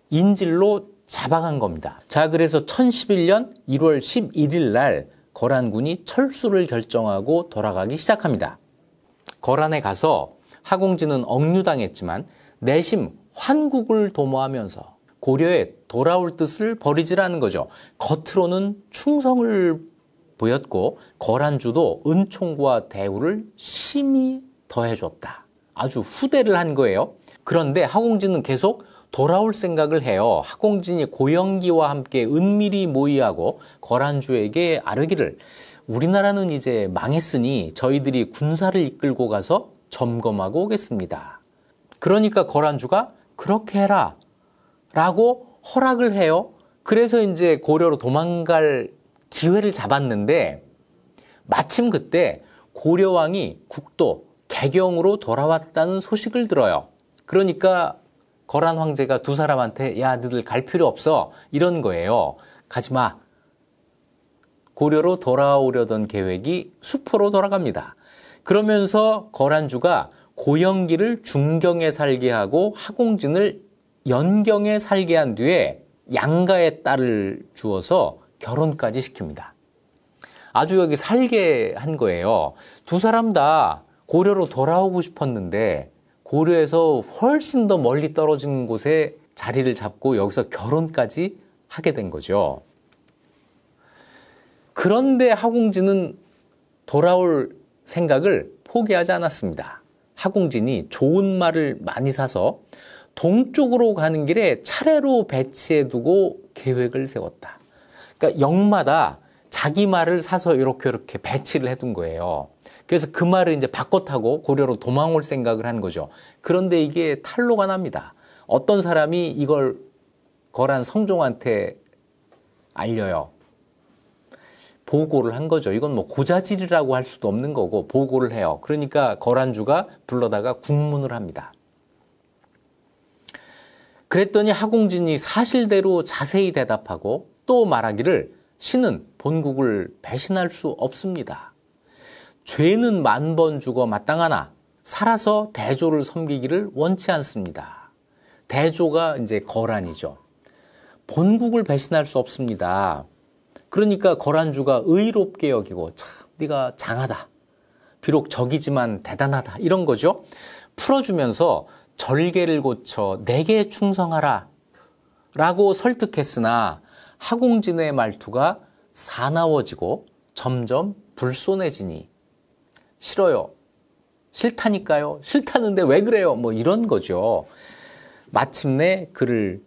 인질로 잡아간 겁니다. 자, 그래서 1011년 1월 11일 날 거란군이 철수를 결정하고 돌아가기 시작합니다. 거란에 가서 하공진은 억류당했지만 내심 환국을 도모하면서 고려에 돌아올 뜻을 버리질 않은 거죠. 겉으로는 충성을 보였고 거란주도 은총과 대우를 심히 더해줬다. 아주 후대를 한 거예요. 그런데 하공진은 계속 돌아올 생각을 해요. 하공진이 고영기와 함께 은밀히 모의하고 거란주에게 아뢰기를 우리나라는 이제 망했으니 저희들이 군사를 이끌고 가서 점검하고 오겠습니다. 그러니까 거란주가 그렇게 해라 라고 허락을 해요. 그래서 이제 고려로 도망갈 기회를 잡았는데 마침 그때 고려왕이 국도 개경으로 돌아왔다는 소식을 들어요. 그러니까 거란 황제가 두 사람한테 야, 너희들 갈 필요 없어 이런 거예요. 가지마. 고려로 돌아오려던 계획이 수포로 돌아갑니다. 그러면서 거란주가 고영기를 중경에 살게 하고 하공진을 연경에 살게 한 뒤에 양가의 딸을 주어서 결혼까지 시킵니다. 아주 여기 살게 한 거예요. 두 사람 다 고려로 돌아오고 싶었는데 고려에서 훨씬 더 멀리 떨어진 곳에 자리를 잡고 여기서 결혼까지 하게 된 거죠. 그런데 하공진은 돌아올 생각을 포기하지 않았습니다. 하공진이 좋은 말을 많이 사서 동쪽으로 가는 길에 차례로 배치해두고 계획을 세웠다. 그러니까 역마다 자기 말을 사서 이렇게 배치를 해둔 거예요. 그래서 그 말을 이제 바꿔 타고 고려로 도망올 생각을 한 거죠. 그런데 이게 탈로가 납니다. 어떤 사람이 이걸 거란 성종한테 알려요. 보고를 한 거죠. 이건 뭐 고자질이라고 할 수도 없는 거고 보고를 해요. 그러니까 거란주가 불러다가 국문을 합니다. 그랬더니 하공진이 사실대로 자세히 대답하고 또 말하기를 신은 본국을 배신할 수 없습니다. 죄는 만 번 죽어 마땅하나 살아서 대조를 섬기기를 원치 않습니다. 대조가 이제 거란이죠. 본국을 배신할 수 없습니다. 그러니까 거란주가 의롭게 여기고 참 네가 장하다. 비록 적이지만 대단하다. 이런 거죠. 풀어주면서 절개를 고쳐 내게 충성하라 라고 설득했으나 하공진의 말투가 사나워지고 점점 불손해지니 싫어요. 싫다니까요. 싫다는데 왜 그래요? 뭐 이런 거죠. 마침내 그를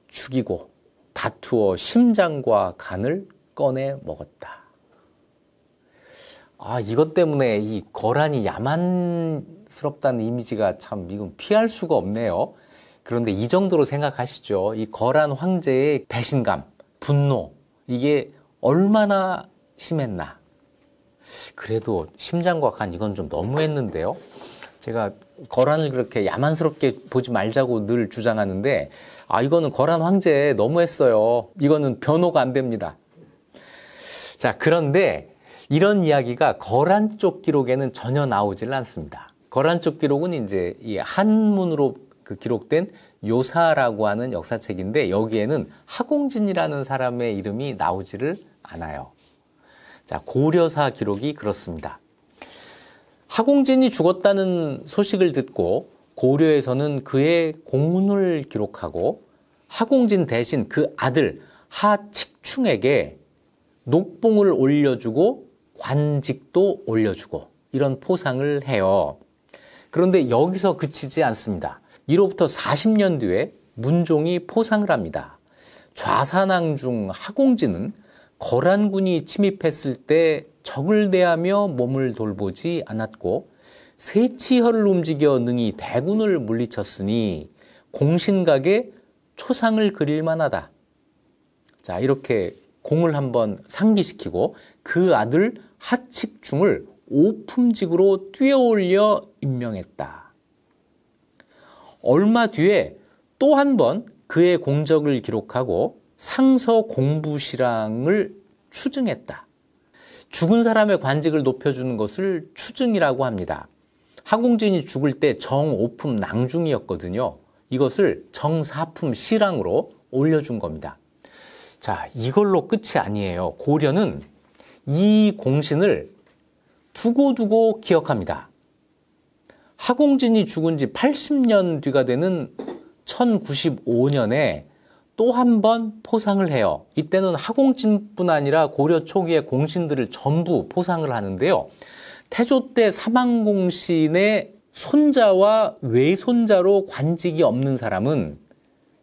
죽이고 다투어 심장과 간을 꺼내 먹었다. 이것 때문에 이 거란이 야만스럽다는 이미지가 참 이건 피할 수가 없네요. 그런데 이 정도로 생각하시죠. 이 거란 황제의 배신감, 분노, 이게 얼마나 심했나. 그래도 심장과 간 이건 좀 너무했는데요. 제가 거란을 그렇게 야만스럽게 보지 말자고 늘 주장하는데 이거는 거란 황제 너무했어요. 이거는 변호가 안 됩니다. 자, 그런데 이런 이야기가 거란 쪽 기록에는 전혀 나오질 않습니다. 거란 쪽 기록은 이제 이 한문으로 기록된 요사라고 하는 역사책인데 여기에는 하공진이라는 사람의 이름이 나오지를 않아요. 자, 고려사 기록이 그렇습니다. 하공진이 죽었다는 소식을 듣고 고려에서는 그의 공훈을 기록하고 하공진 대신 그 아들 하칙충에게 녹봉을 올려주고 관직도 올려주고 이런 포상을 해요. 그런데 여기서 그치지 않습니다. 이로부터 40년 뒤에 문종이 포상을 합니다. 좌사낭중 하공진은 거란군이 침입했을 때 적을 대하며 몸을 돌보지 않았고 세치혈을 움직여 능히 대군을 물리쳤으니 공신각에 초상을 그릴 만하다. 자, 이렇게 공을 한번 상기시키고 그 아들 하칙중을 오품직으로 뛰어올려 임명했다. 얼마 뒤에 또 한 번 그의 공적을 기록하고 상서 공부시랑을 추증했다. 죽은 사람의 관직을 높여주는 것을 추증이라고 합니다. 하공진이 죽을 때 정오품 낭중이었거든요. 이것을 정사품 시랑으로 올려준 겁니다. 자, 이걸로 끝이 아니에요. 고려는 이 공신을 두고두고 기억합니다. 하공진이 죽은 지 80년 뒤가 되는 1095년에 또 한 번 포상을 해요. 이때는 하공진뿐 아니라 고려 초기의 공신들을 전부 포상을 하는데요. 태조 때 사망공신의 손자와 외손자로 관직이 없는 사람은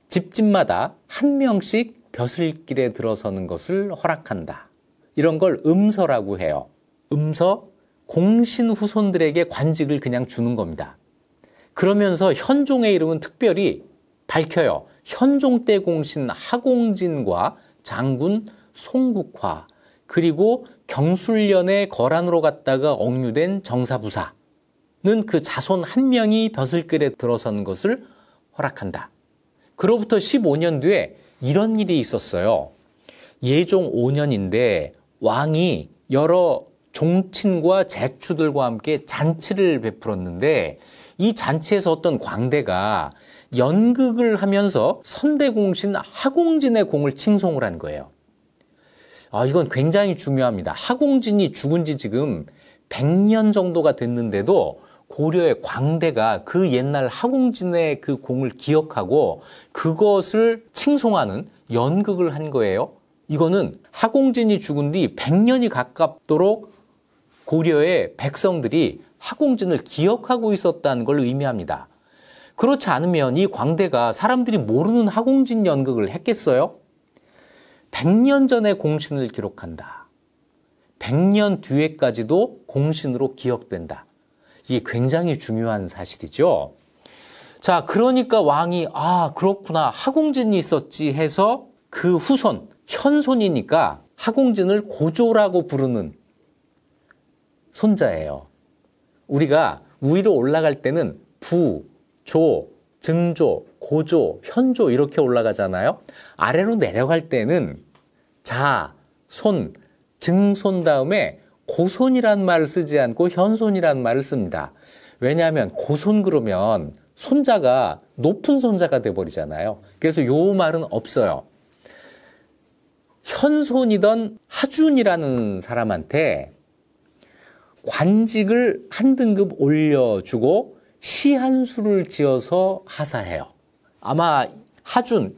집집마다 한 명씩 벼슬길에 들어서는 것을 허락한다. 이런 걸 음서라고 해요. 음서, 공신 후손들에게 관직을 그냥 주는 겁니다. 그러면서 현종의 이름은 특별히 밝혀요. 현종 때 공신 하공진과 장군 송국화, 그리고 경술련에 거란으로 갔다가 억류된 정사부사는 그 자손 한 명이 벼슬길에 들어서는 것을 허락한다. 그로부터 15년 뒤에 이런 일이 있었어요. 예종 5년인데 왕이 여러 종친과 제추들과 함께 잔치를 베풀었는데 이 잔치에서 어떤 광대가 연극을 하면서 선대공신 하공진의 공을 칭송을 한 거예요. 이건 굉장히 중요합니다. 하공진이 죽은 지 지금 100년 정도가 됐는데도 고려의 광대가 그 옛날 하공진의 그 공을 기억하고 그것을 칭송하는 연극을 한 거예요. 이거는 하공진이 죽은 뒤 100년이 가깝도록 고려의 백성들이 하공진을 기억하고 있었다는 걸 의미합니다. 그렇지 않으면 이 광대가 사람들이 모르는 하공진 연극을 했겠어요? 100년 전에 공신을 기록한다. 100년 뒤에까지도 공신으로 기억된다. 이게 굉장히 중요한 사실이죠. 자, 그러니까 왕이 그렇구나. 하공진이 있었지 해서 그 후손, 현손이니까 하공진을 고조라고 부르는 손자예요. 우리가 위로 올라갈 때는 부, 조, 증조, 고조, 현조 이렇게 올라가잖아요. 아래로 내려갈 때는 자, 손, 증손 다음에 고손이란 말을 쓰지 않고 현손이란 말을 씁니다. 왜냐하면 고손 그러면 손자가 높은 손자가 돼버리잖아요. 그래서 요 말은 없어요. 현손이던 하준이라는 사람한테 관직을 한 등급 올려주고 시 한 수를 지어서 하사해요. 아마 하준,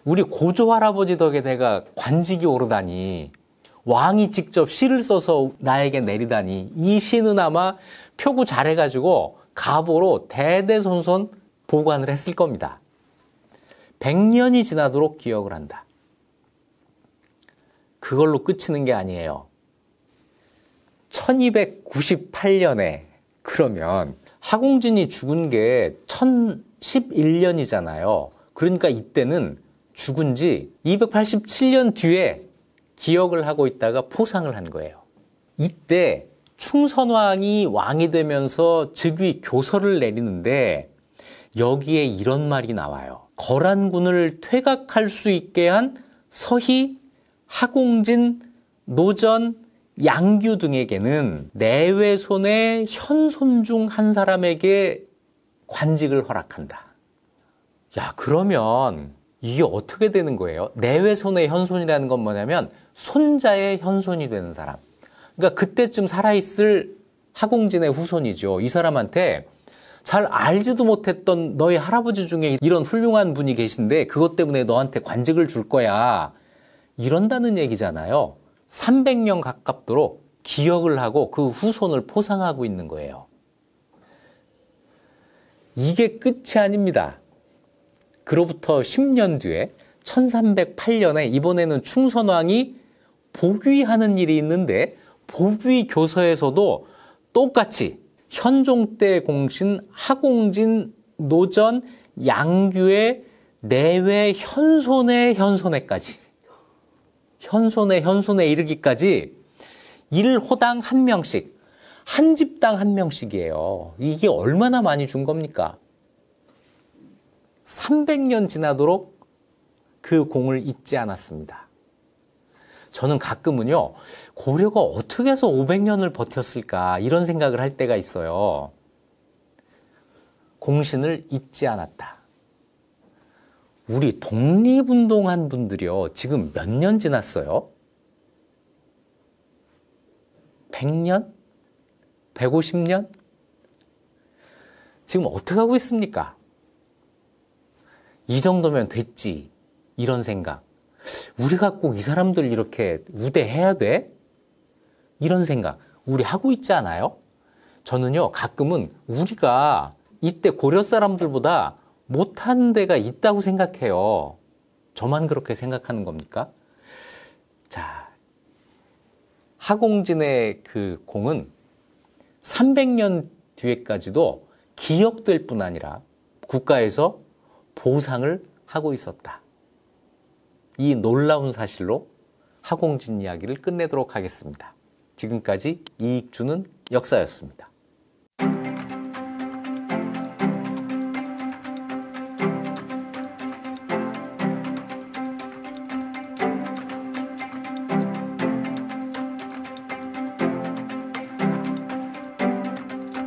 우리 고조 할아버지 덕에 내가 관직이 오르다니, 왕이 직접 시를 써서 나에게 내리다니, 이 시는 아마 표구 잘해가지고 가보로 대대손손 보관을 했을 겁니다. 100년이 지나도록 기억을 한다. 그걸로 끝이는 게 아니에요. 1298년에 그러면 하공진이 죽은 게 1011년이잖아요. 그러니까 이때는 죽은 지 287년 뒤에 기억을 하고 있다가 포상을 한 거예요. 이때 충선왕이 왕이 되면서 즉위 교서를 내리는데 여기에 이런 말이 나와요. 거란군을 퇴각할 수 있게 한 서희, 하공진, 노전, 양규 등에게는 내외손의 현손 중 한 사람에게 관직을 허락한다. 야, 그러면 이게 어떻게 되는 거예요? 내외손의 현손이라는 건 뭐냐면 손자의 현손이 되는 사람. 그러니까 그때쯤 살아있을 하공진의 후손이죠. 이 사람한테 잘 알지도 못했던 너희 할아버지 중에 이런 훌륭한 분이 계신데 그것 때문에 너한테 관직을 줄 거야. 이런다는 얘기잖아요. 300년 가깝도록 기억을 하고 그 후손을 포상하고 있는 거예요. 이게 끝이 아닙니다. 그로부터 10년 뒤에 1308년에 이번에는 충선왕이 복위하는 일이 있는데 복위 교서에서도 똑같이 현종 때 공신 하공진, 노전, 양규의 내외 현손의 현손에까지 현손의 현손에 이르기까지 1호당 1명씩, 한 집당 1명씩이에요. 이게 얼마나 많이 준 겁니까? 300년 지나도록 그 공을 잊지 않았습니다. 저는 가끔은요, 고려가 어떻게 해서 500년을 버텼을까 이런 생각을 할 때가 있어요. 공신을 잊지 않았다. 우리 독립운동한 분들이요, 지금 몇 년 지났어요? 100년? 150년? 지금 어떻게 하고 있습니까? 이 정도면 됐지. 이런 생각. 우리가 꼭 이 사람들 이렇게 우대해야 돼? 이런 생각. 우리 하고 있지 않아요? 저는요, 가끔은 우리가 이때 고려 사람들보다 못한 데가 있다고 생각해요. 저만 그렇게 생각하는 겁니까? 자, 하공진의 그 공은 300년 뒤에까지도 기억될 뿐 아니라 국가에서 보상을 하고 있었다. 이 놀라운 사실로 하공진 이야기를 끝내도록 하겠습니다. 지금까지 이익주는 역사였습니다.